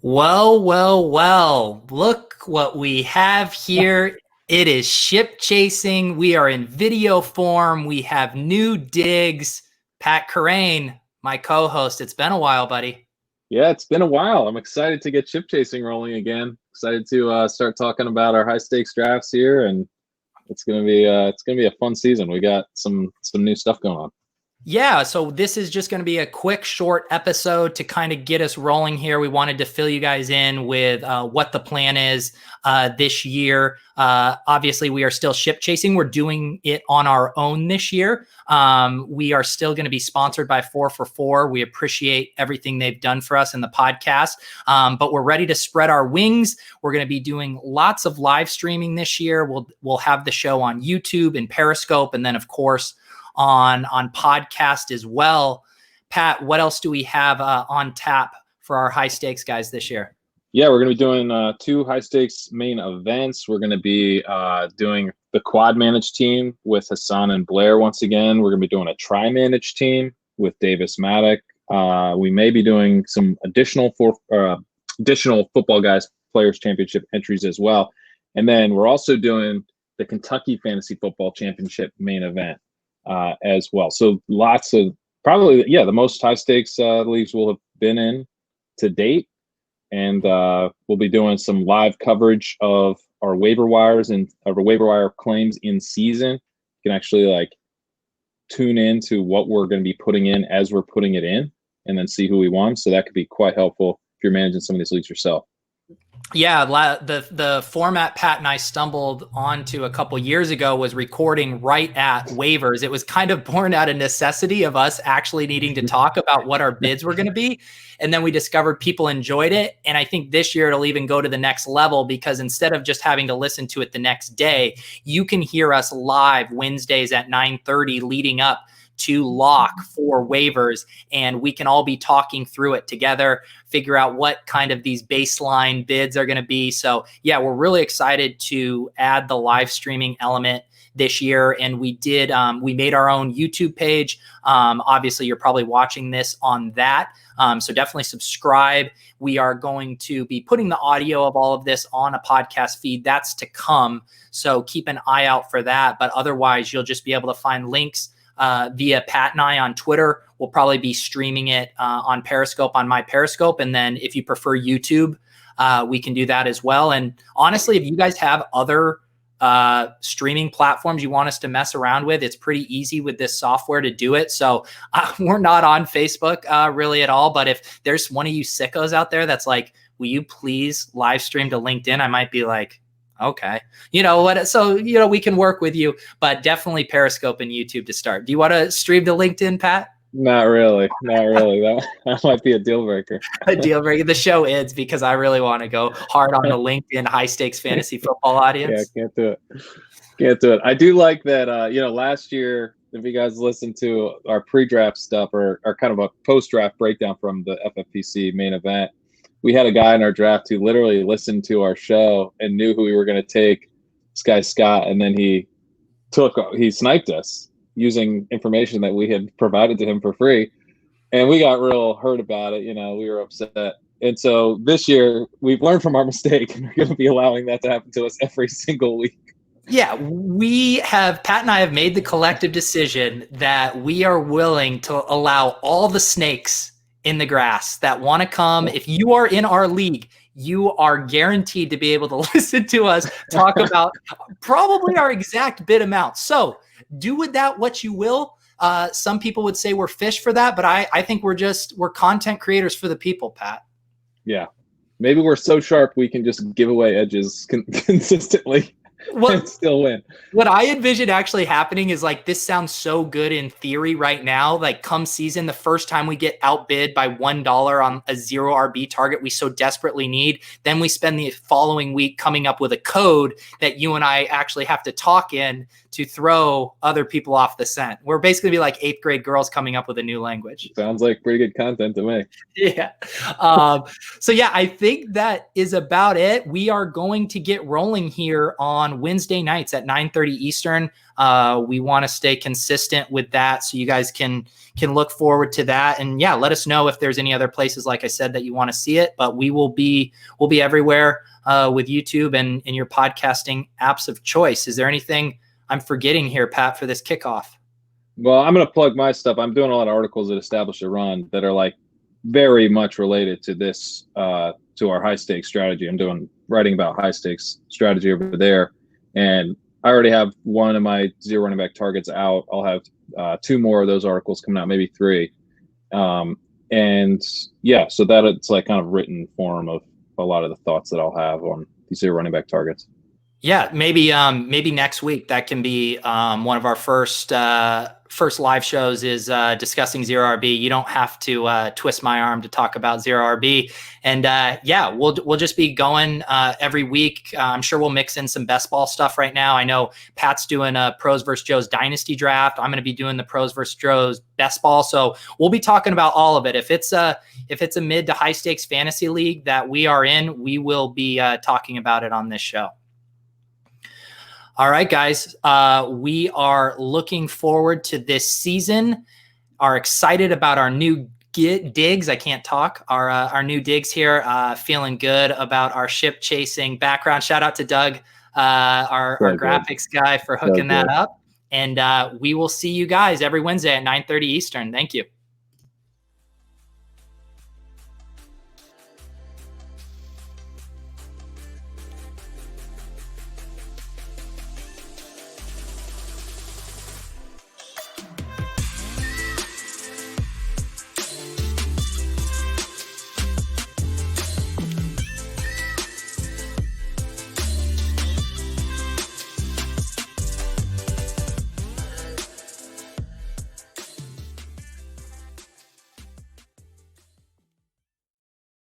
Well, well, well, look what we have here. It is ship chasing. We are in video form. We have new digs. Pat Carrain, my co-host. It's been a while, buddy. Yeah, it's been a while. I'm excited to get chip chasing rolling again. Excited to start talking about our high stakes drafts here, and it's gonna be a fun season. We got some new stuff going on. Yeah, so this is just going to be a quick, short episode to kind of get us rolling here. We wanted to fill you guys in with what the plan is this year. Obviously, we are still ship chasing. We're doing it on our own this year. We are still going to be sponsored by 4for4. We appreciate everything they've done for us in the podcast, but we're ready to spread our wings. We're going to be doing lots of live streaming this year. We'll have the show on YouTube and Periscope, and then, of course, on podcast as well. Pat, what else do we have on tap for our high stakes guys this year? Yeah, we're going to be doing two high stakes main events. We're going to be doing the quad managed team with Hassan and Blair once again. We're going to be doing a tri managed team with Davis Maddock. We may be doing some additional Football Guys Players Championship entries as well. And then we're also doing the Kentucky Fantasy Football Championship main event as well. So lots of the most high stakes leagues we'll have been in to date. And we'll be doing some live coverage of our waiver wires and our waiver wire claims in season. You can actually tune in to what we're going to be putting in as we're putting it in and then see who we won. So that could be quite helpful if you're managing some of these leagues yourself. Yeah, the format Pat and I stumbled onto a couple years ago was recording right at waivers. It was kind of born out of necessity of us actually needing to talk about what our bids were going to be. And then we discovered people enjoyed it. And I think this year it'll even go to the next level because instead of just having to listen to it the next day, you can hear us live Wednesdays at 9:30 leading up to lock for waivers, and we can all be talking through it together, figure out what kind of these baseline bids are going to be. So yeah, we're really excited to add the live streaming element this year. And we made our own YouTube page. Obviously you're probably watching this on that. So definitely subscribe. We are going to be putting the audio of all of this on a podcast feed. That's to come. So keep an eye out for that. But otherwise you'll just be able to find links via Pat and I on Twitter. We'll probably be streaming it on Periscope, on my Periscope. And then if you prefer YouTube, we can do that as well. And honestly, if you guys have other streaming platforms you want us to mess around with, it's pretty easy with this software to do it. So we're not on Facebook really at all. But if there's one of you sickos out there that's like, will you please live stream to LinkedIn? I might be like, okay, you know what? So, we can work with you, but definitely Periscope and YouTube to start. Do you want to stream to LinkedIn, Pat? Not really. That might be a deal breaker. A deal breaker. The show ends because I really want to go hard on the LinkedIn high stakes fantasy football audience. Yeah, can't do it. I do like that. Last year, if you guys listened to our pre-draft stuff or kind of a post-draft breakdown from the FFPC main event, we had a guy in our draft who literally listened to our show and knew who we were going to take, this guy Scott, and then he sniped us using information that we had provided to him for free. And we got real hurt about it. We were upset. And so this year we've learned from our mistake and we're going to be allowing that to happen to us every single week. Yeah, Pat and I have made the collective decision that we are willing to allow all the snakes in the grass that want to come. If you are in our league, you are guaranteed to be able to listen to us talk about probably our exact bid amount. So do with that what you will. Some people would say we're fish for that, but I think we're content creators for the people, Pat. Yeah. Maybe we're so sharp we can just give away edges consistently. And still win. What I envision actually happening is this sounds so good in theory right now. Come season, the first time we get outbid by $1 on a 0 RB target we so desperately need, then we spend the following week coming up with a code that you and I actually have to talk in to throw other people off the scent. We're basically be like 8th grade girls coming up with a new language. Sounds like pretty good content to me. Yeah. So yeah, I think that is about it. We are going to get rolling here on Wednesday nights at 9:30 Eastern. We want to stay consistent with that, so you guys can look forward to that. And yeah, let us know if there's any other places, like I said, that you want to see it. But we'll be everywhere with YouTube and in your podcasting apps of choice. Is there anything I'm forgetting here, Pat, for this kickoff? Well, I'm going to plug my stuff. I'm doing a lot of articles at Establish a Run that are like very much related to this, to our high stakes strategy. I'm writing about high stakes strategy over there. And I already have one of my 0 running back targets out. I'll have 2 more of those articles coming out, maybe 3. And yeah, so that it's like kind of written form of a lot of the thoughts that I'll have on these 0 running back targets. Yeah, maybe next week that can be one of our first live shows is discussing 0RB. You don't have to twist my arm to talk about 0RB. And yeah, we'll just be going every week. I'm sure we'll mix in some best ball stuff right now. I know Pat's doing a Pros versus Joe's Dynasty draft. I'm going to be doing the Pros versus Joe's best ball. So we'll be talking about all of it. If it's a mid to high stakes fantasy league that we are in, we will be talking about it on this show. All right, guys, we are looking forward to this season, are excited about our new digs. I can't talk. Our new digs here, feeling good about our ship chasing background. Shout out to Doug, our graphics guy, for hooking that up. And we will see you guys every Wednesday at 9:30 Eastern. Thank you.